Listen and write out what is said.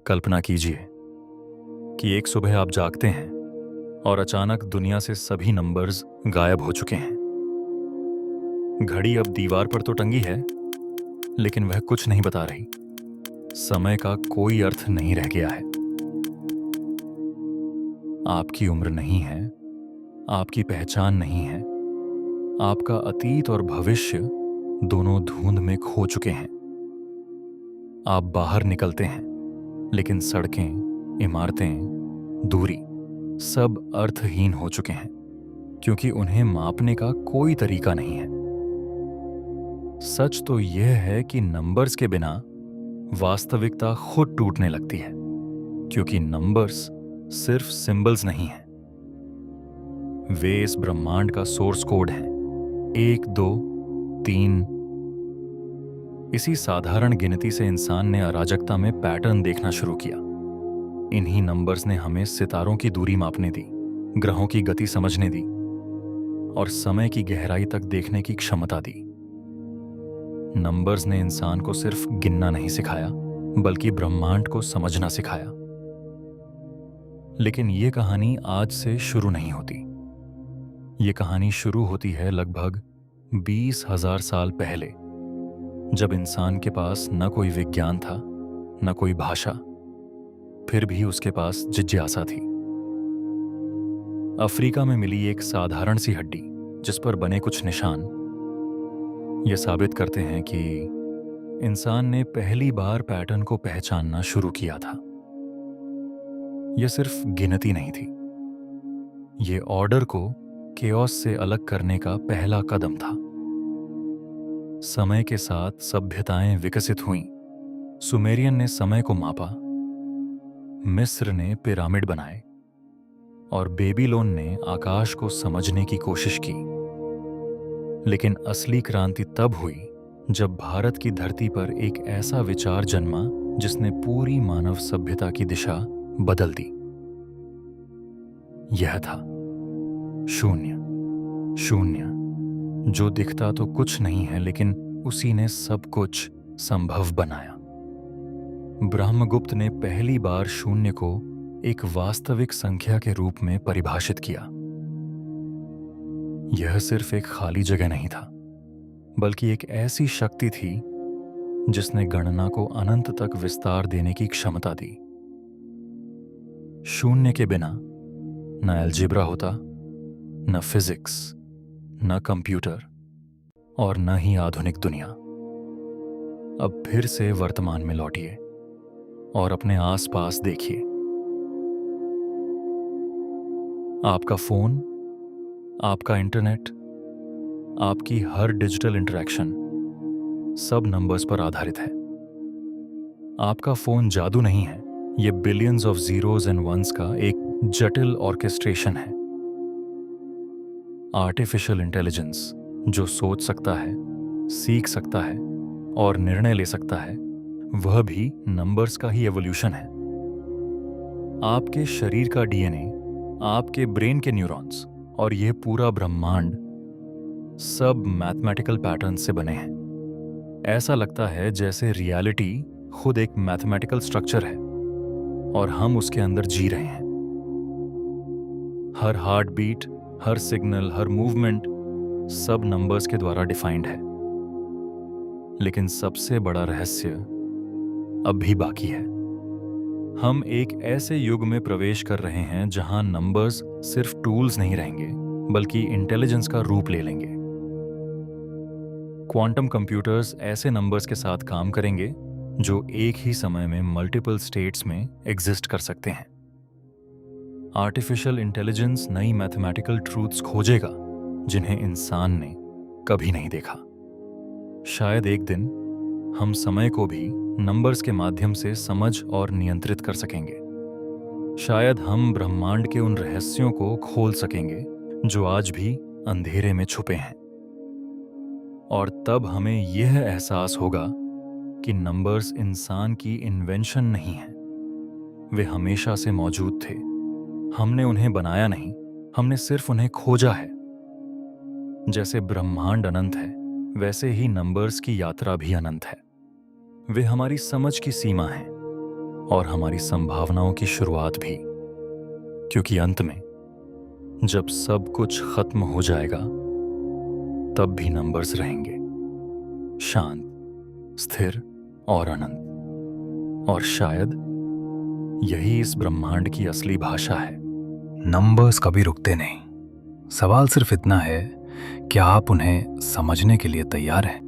कल्पना कीजिए कि एक सुबह आप जागते हैं और अचानक दुनिया से सभी नंबर्स गायब हो चुके हैं। घड़ी अब दीवार पर तो टंगी है, लेकिन वह कुछ नहीं बता रही। समय का कोई अर्थ नहीं रह गया है। आपकी उम्र नहीं है, आपकी पहचान नहीं है। आपका अतीत और भविष्य दोनों धुंध में खो चुके हैं। आप बाहर निकलते हैं, लेकिन सड़कें, इमारतें, दूरी सब अर्थहीन हो चुके हैं, क्योंकि उन्हें मापने का कोई तरीका नहीं है। सच तो यह है कि नंबर्स के बिना वास्तविकता खुद टूटने लगती है, क्योंकि नंबर्स सिर्फ सिंबल्स नहीं हैं। वे इस ब्रह्मांड का सोर्स कोड हैं। 1, 2, 3। इसी साधारण गिनती से इंसान ने अराजकता में पैटर्न देखना शुरू किया। इन्हीं नंबर्स ने हमें सितारों की दूरी मापने दी, ग्रहों की गति समझने दी और समय की गहराई तक देखने की क्षमता दी। नंबर्स ने इंसान को सिर्फ गिनना नहीं सिखाया, बल्कि ब्रह्मांड को समझना सिखाया। लेकिन ये कहानी आज से शुरू नहीं होती। ये कहानी शुरू होती है लगभग 20,000 साल पहले, जब इंसान के पास न कोई विज्ञान था, न कोई भाषा, फिर भी उसके पास जिज्ञासा थी। अफ्रीका में मिली एक साधारण सी हड्डी, जिस पर बने कुछ निशान, ये साबित करते हैं कि इंसान ने पहली बार पैटर्न को पहचानना शुरू किया था। यह सिर्फ गिनती नहीं थी, ये ऑर्डर को केओस से अलग करने का पहला कदम था। समय के साथ सभ्यताएं विकसित हुईं। सुमेरियन ने समय को मापा, मिस्र ने पिरामिड बनाए और बेबीलोन ने आकाश को समझने की कोशिश की। लेकिन असली क्रांति तब हुई जब भारत की धरती पर एक ऐसा विचार जन्मा जिसने पूरी मानव सभ्यता की दिशा बदल दी। यह था शून्य। शून्य, जो दिखता तो कुछ नहीं है, लेकिन उसी ने सब कुछ संभव बनाया। ब्रह्मगुप्त ने पहली बार शून्य को एक वास्तविक संख्या के रूप में परिभाषित किया। यह सिर्फ एक खाली जगह नहीं था, बल्कि एक ऐसी शक्ति थी जिसने गणना को अनंत तक विस्तार देने की क्षमता दी। शून्य के बिना न अलजेब्रा होता, न फिजिक्स, न कंप्यूटर और न ही आधुनिक दुनिया। अब फिर से वर्तमान में लौटिए और अपने आसपास देखिए। आपका फोन, आपका इंटरनेट, आपकी हर डिजिटल इंटरैक्शन सब नंबर्स पर आधारित है। आपका फोन जादू नहीं है, यह billions of zeros and ones का एक जटिल ऑर्केस्ट्रेशन है। आर्टिफिशियल इंटेलिजेंस, जो सोच सकता है, सीख सकता है और निर्णय ले सकता है, वह भी नंबर्स का ही एवोल्यूशन है। आपके शरीर का डीएनए, आपके ब्रेन के न्यूरॉन्स और यह पूरा ब्रह्मांड सब मैथमेटिकल पैटर्न से बने हैं। ऐसा लगता है जैसे रियलिटी खुद एक मैथमेटिकल स्ट्रक्चर है और हम उसके अंदर जी रहे हैं। हर हार्ट बीट, हर सिग्नल, हर मूवमेंट सब नंबर्स के द्वारा डिफाइंड है। लेकिन सबसे बड़ा रहस्य अब भी बाकी है। हम एक ऐसे युग में प्रवेश कर रहे हैं जहां नंबर्स सिर्फ टूल्स नहीं रहेंगे, बल्कि इंटेलिजेंस का रूप ले लेंगे। क्वांटम कंप्यूटर्स ऐसे नंबर्स के साथ काम करेंगे जो एक ही समय में मल्टीपल स्टेट्स में एग्जिस्ट कर सकते हैं। आर्टिफिशियल इंटेलिजेंस नई मैथमेटिकल ट्रूथ्स खोजेगा जिन्हें इंसान ने कभी नहीं देखा। शायद एक दिन हम समय को भी नंबर्स के माध्यम से समझ और नियंत्रित कर सकेंगे। शायद हम ब्रह्मांड के उन रहस्यों को खोल सकेंगे जो आज भी अंधेरे में छुपे हैं। और तब हमें यह एहसास होगा कि नंबर्स इंसान की इन्वेंशन नहीं है, वे हमेशा से मौजूद थे। हमने उन्हें बनाया नहीं, हमने सिर्फ उन्हें खोजा है। जैसे ब्रह्मांड अनंत है, वैसे ही नंबर्स की यात्रा भी अनंत है। वे हमारी समझ की सीमा हैं, और हमारी संभावनाओं की शुरुआत भी। क्योंकि अंत में जब सब कुछ खत्म हो जाएगा तब भी नंबर्स रहेंगे, शांत, स्थिर और अनंत। और शायद यही इस ब्रह्मांड की असली भाषा है। नंबर्स कभी रुकते नहीं। सवाल सिर्फ इतना है, क्या आप उन्हें समझने के लिए तैयार हैं?